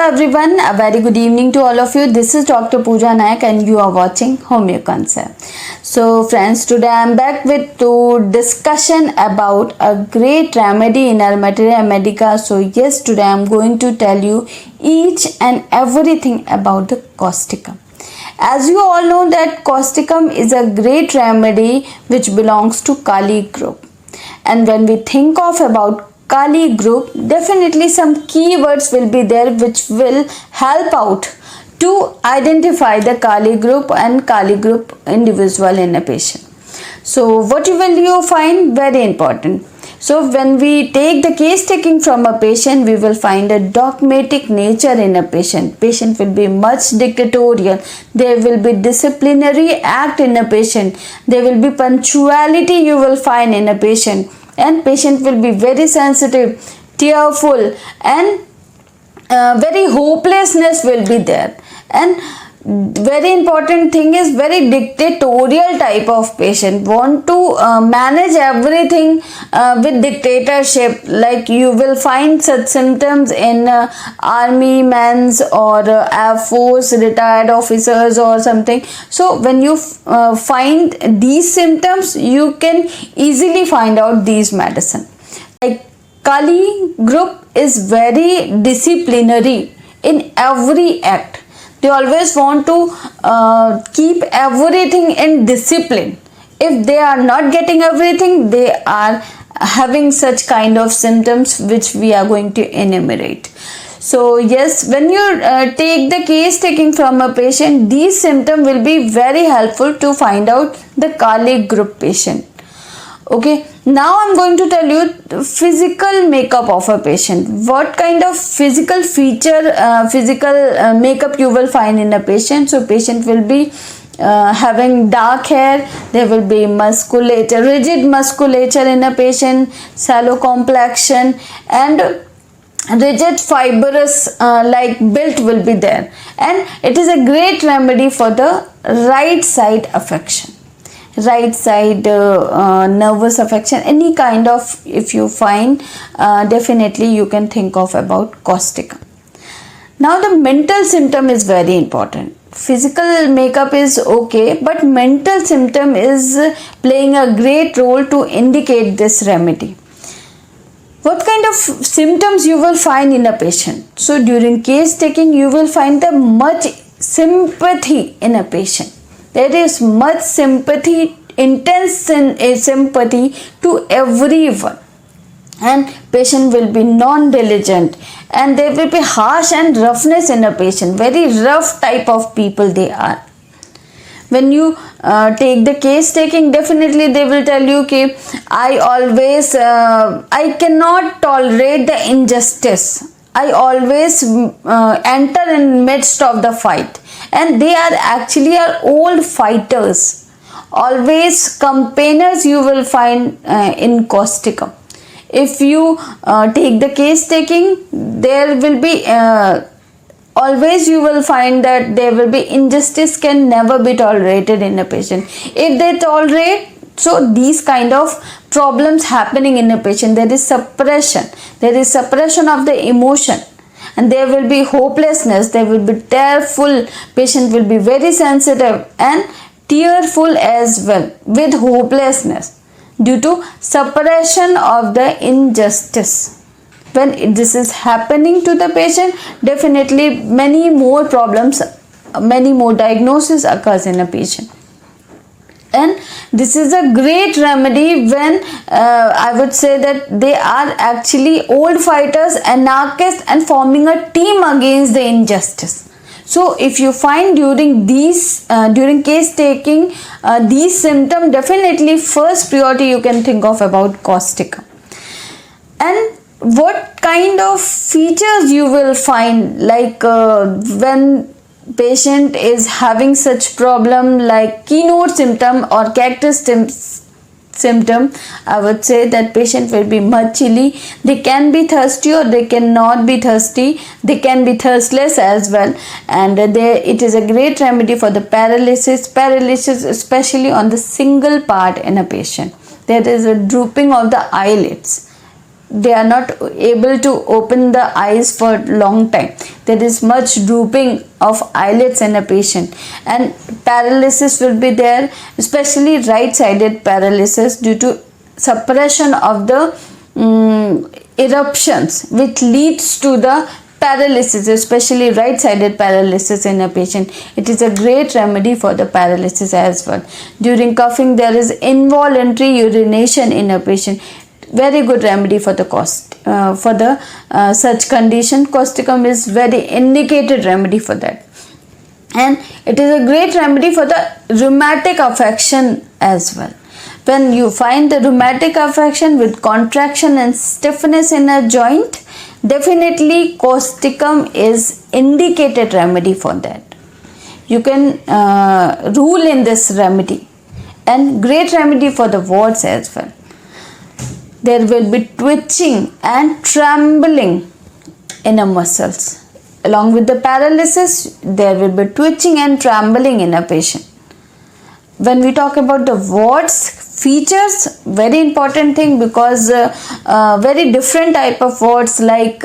Everyone, a very good evening to all of you. This is Dr. Pooja Nayak and you are watching Homeo Concept. So friends, today I am back with two discussion about a great remedy in our Materia Medica. So yes, today I am going to tell you each and everything about the causticum. As you all know that causticum is a great remedy which belongs to Kali group. And when we think of about Kali group, definitely some keywords will be there which will help out to identify the Kali group and Kali group individual in a patient. So what will you find? Very important. So when we take the case taking from a patient, we will find a dogmatic nature in a patient. Patient will be much dictatorial. There will be disciplinary act in a patient. There will be punctuality you will find in a patient. And patient will be very sensitive, tearful, and very hopelessness will be there. And very important thing is very dictatorial type of patient, want to manage everything with dictatorship. Like you will find such symptoms in army men's or air force retired officers or something. So when you find these symptoms, you can easily find out these medicine. Like Kali group is very disciplinary in every act. They always want to keep everything in discipline. If they are not getting everything, they are having such kind of symptoms which we are going to enumerate. So yes, when you take the case taking from a patient, these symptoms will be very helpful to find out the Kali group patient. Okay, now I'm going to tell you the physical makeup of a patient. What kind of physical feature, physical makeup you will find in a patient. So patient will be having dark hair, there will be musculature, rigid musculature in a patient, sallow complexion, and rigid fibrous like built will be there. And it is a great remedy for the right side affection. Right side nervous affection, any kind of, if you find, definitely you can think of about causticum. Now the mental symptom is very important. Physical makeup is okay, but mental symptom is playing a great role to indicate this remedy. What kind of symptoms you will find in a patient? So during case taking, you will find the much sympathy in a patient. There is much sympathy, intense sympathy to everyone, and patient will be non-diligent, and there will be harsh and roughness in a patient. Very rough type of people they are. When you take the case taking, definitely they will tell you कि I cannot tolerate the injustice. I always enter in midst of the fight. And they are actually old fighters. Always campaigners you will find in causticum. If you take the case taking, there will be always you will find that there will be injustice can never be tolerated in a patient. If they tolerate, so these kind of problems happening in a patient, there is suppression. There is suppression of the emotion. And there will be hopelessness, there will be tearful, patient will be very sensitive and tearful as well with hopelessness due to suppression of the injustice. When this is happening to the patient, definitely many more problems, many more diagnosis occurs in a patient. And this is a great remedy when I would say that they are actually old fighters, anarchists, and forming a team against the injustice. So if you find during these during case taking these symptoms, definitely first priority you can think of about causticum. And what kind of features you will find, like when patient is having such problem, like keynote symptom or characteristic symptom, I would say that patient will be much chilly. They can be thirsty or they cannot be thirsty. They can be thirstless as well. And it is a great remedy for the paralysis especially on the single part in a patient. There is a drooping of the eyelids. they are not able to open the eyes for long time. There is much drooping of eyelids in a patient, and paralysis will be there, especially right sided paralysis due to suppression of the eruptions, which leads to the paralysis, especially right sided paralysis in a patient. It is a great remedy for the paralysis as well. During coughing, there is involuntary urination in a patient. Very good remedy for the such condition. Causticum is very indicated remedy for that, and it is a great remedy for the rheumatic affection as well. When you find the rheumatic affection with contraction and stiffness in a joint, definitely causticum is indicated remedy for that. You can rule in this remedy, and great remedy for the warts as well. There will be twitching and trembling in the muscles. Along with the paralysis, there will be twitching and trembling in a patient. When we talk about the warts features, very important thing, because very different type of warts like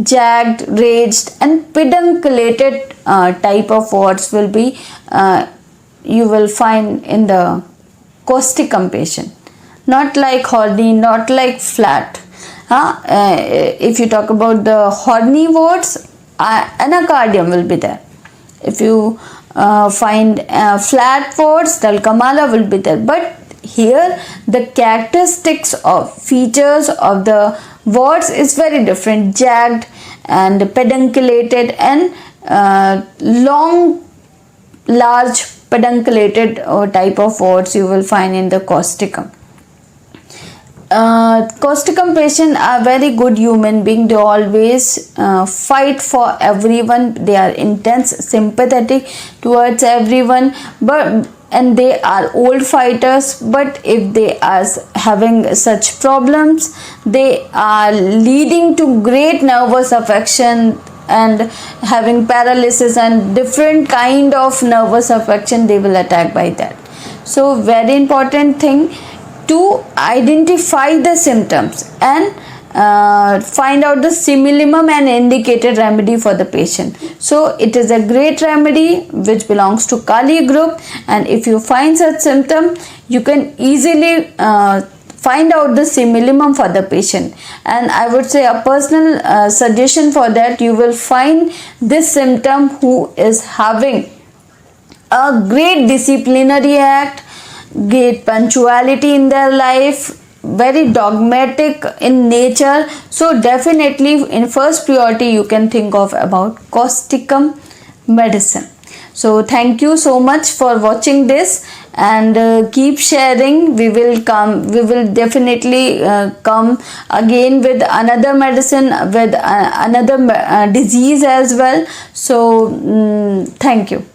jagged, raised and pedunculated type of warts will be you will find in the causticum patient. Not like horny, not like flat. If you talk about the horny warts, anacardium will be there. If you find flat warts, dulcamara will be there. But here the characteristics of features of the warts is very different. Jagged and pedunculated and long, large pedunculated type of warts you will find in the causticum. Causticum patients are very good human being. They always fight for everyone. They are intense, sympathetic towards everyone, and they are old fighters. But if they are having such problems, they are leading to great nervous affection and having paralysis and different kind of nervous affection. They will attack by that. So very important thing to identify the symptoms and find out the similimum and indicated remedy for the patient. So it is a great remedy which belongs to Kali group, and if you find such symptom, you can easily find out the similimum for the patient. And I would say a personal suggestion for that, you will find this symptom who is having a great disciplinary act, great punctuality in their life, very dogmatic in nature. So definitely in first priority you can think of about causticum medicine. So thank you so much for watching this, and keep sharing. We will definitely come again with another medicine, with another disease as well. So thank you.